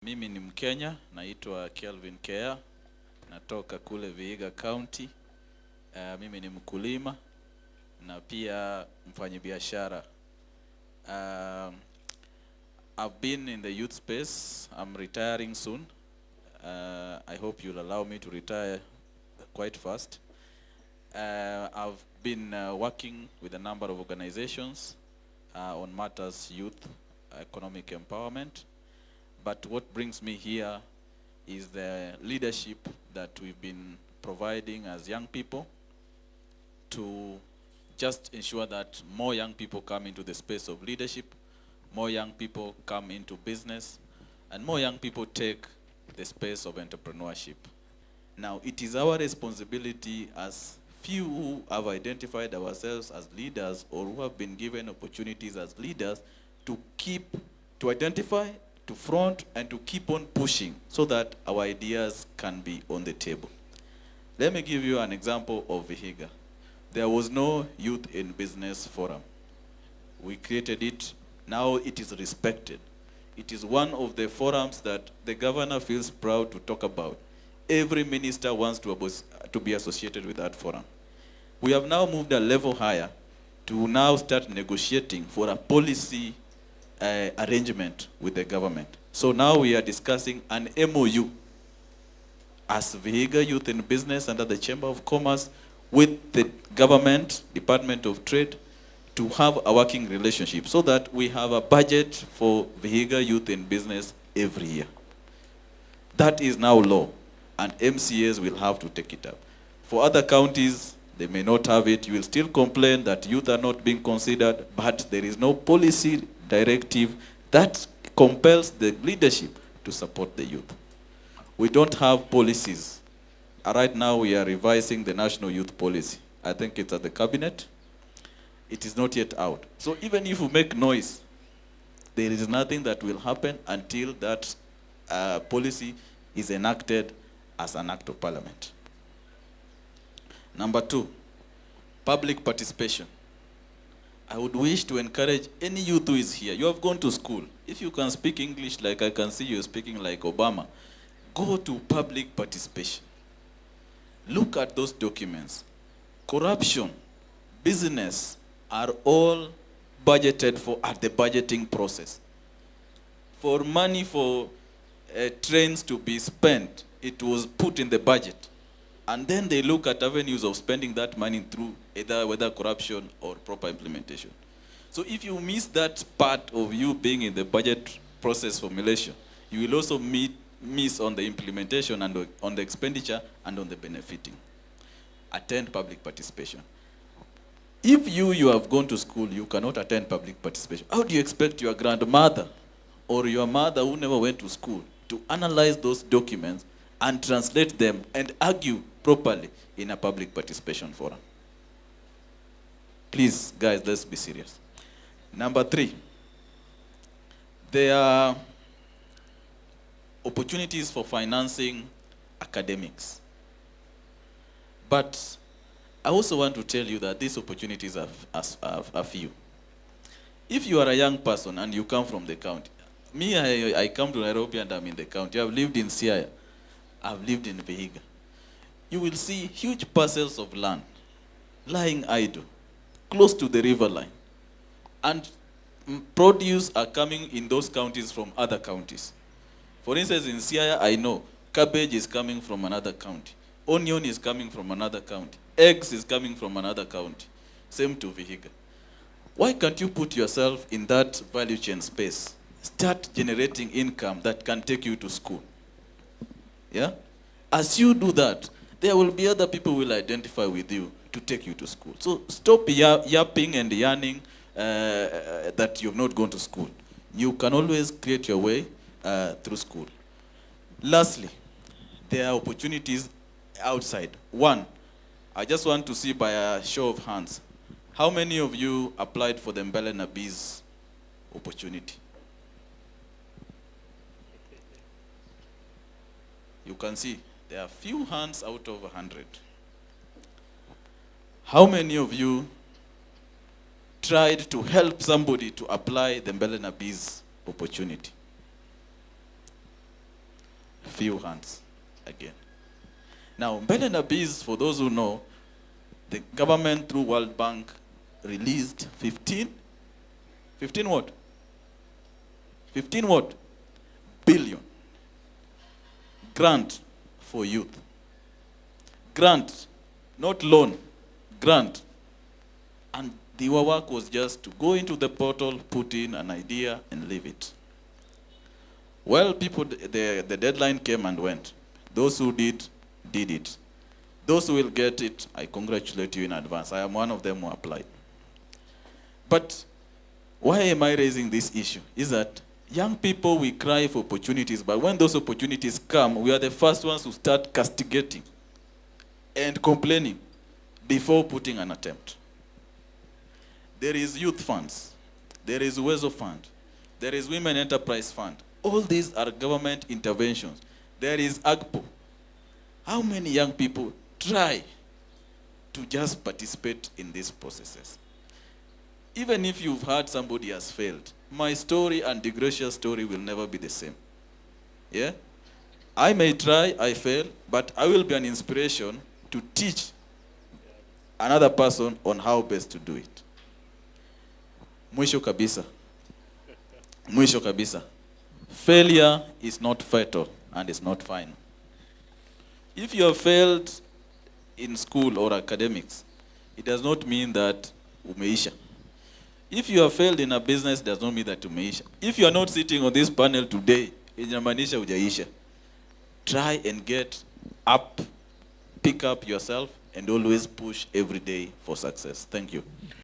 Mimi ni Mkenya, naitwa Kelvin Keya, natoka kule Vihiga County. Mimi ni mkulima na pia mfanyabiashara. I've been in the youth space. I'm retiring soon. I hope you'll allow me to retire quite fast. I've been working with a number of organizations on matters youth, economic empowerment. But what brings me here is the leadership that we've been providing as young people to just ensure that more young people come into the space of leadership, more young people come into business, and more young people take the space of entrepreneurship. Now, it is our responsibility as few who have identified ourselves as leaders or who have been given opportunities as leaders to identify, to front, and to keep on pushing so that our ideas can be on the table. Let me give you an example of Vihiga. There was no Youth in Business Forum. We created it. Now it is respected. It is one of the forums that the governor feels proud to talk about. Every minister wants to be associated with that forum. We have now moved a level higher to now start negotiating for a policy arrangement with the government. So now we are discussing an MOU as Vihiga Youth in Business under the Chamber of Commerce with the government, Department of Trade, to have a working relationship so that we have a budget for Vihiga Youth in Business every year. That is now law, and MCAs will have to take it up. For other counties, they may not have it. You will still complain that youth are not being considered, but there is no policy directive that compels the leadership to support the youth. We don't have policies. Right now we are revising the National Youth Policy. I think it's at the cabinet. It is not yet out. So even if we make noise, there is nothing that will happen until that policy is enacted as an act of parliament. Number 2, public participation. I would wish to encourage any youth who is here. You have gone to school. If you can speak English like I can see you speaking like Obama, go to public participation. Look at those documents. Corruption, business are all budgeted for at the budgeting process. For money for trains to be spent, it was put in the budget. And then they look at avenues of spending that money through whether corruption or proper implementation. So if you miss that part of you being in the budget process formulation, you will also miss on the implementation and on the expenditure and on the benefiting. Attend public participation. If you have gone to school, you cannot attend public participation. How do you expect your grandmother or your mother who never went to school to analyze those documents and translate them and argue properly in a public participation forum? Please, guys, let's be serious. Number 3, there are opportunities for financing academics. But I also want to tell you that these opportunities are few. If you are a young person and you come from the county, I come to Nairobi and I'm in the county. I've lived in Siaya. I've lived in Vihiga. You will see huge parcels of land lying idle, close to the river line. And produce are coming in those counties from other counties. For instance, in Siaya, I know cabbage is coming from another county. Onion is coming from another county. Eggs is coming from another county. Same to Vihiga. Why can't you put yourself in that value chain space? Start generating income that can take you to school. Yeah? As you do that, there will be other people who will identify with you to take you to school. So stop yapping and yarning that you've not gone to school. You can always create your way through school. Lastly, there are opportunities outside. 1, I just want to see by a show of hands, how many of you applied for the Mbele na Biz opportunity? You can see there are few hands out of 100. How many of you tried to help somebody to apply the Mbele na Biz opportunity? few hands again. Now, mbele na biz, for those who know, the government through World Bank released 15 what? 15 what? Billion. Grant for youth. Grant, not loan, grant. And the work was just to go into the portal, put in an idea, and leave it. Well, people, the deadline came and went. Those who did it. Those who will get it, I congratulate you in advance. I am one of them who applied. But why am I raising this issue? Is that young people, we cry for opportunities, but when those opportunities come, we are the first ones to start castigating and complaining before putting an attempt. There is youth funds. There is Uwezo Fund. There is Women Enterprise Fund. All these are government interventions. There is AGPO. How many young people try to just participate in these processes? Even if you've heard somebody has failed, my story and DeGratia's story will never be the same. Yeah? I may try, I fail, but I will be an inspiration to teach another person on how best to do it. Mwisho kabisa. Mwisho kabisa. Failure is not fatal and is not final. If you have failed in school or academics, it does not mean that umeisha. If you have failed in a business, it does not mean that umeisha. If you are not sitting on this panel today, inamaanisha hujaisha. Try and get up, pick up yourself, and always push every day for success. Thank you.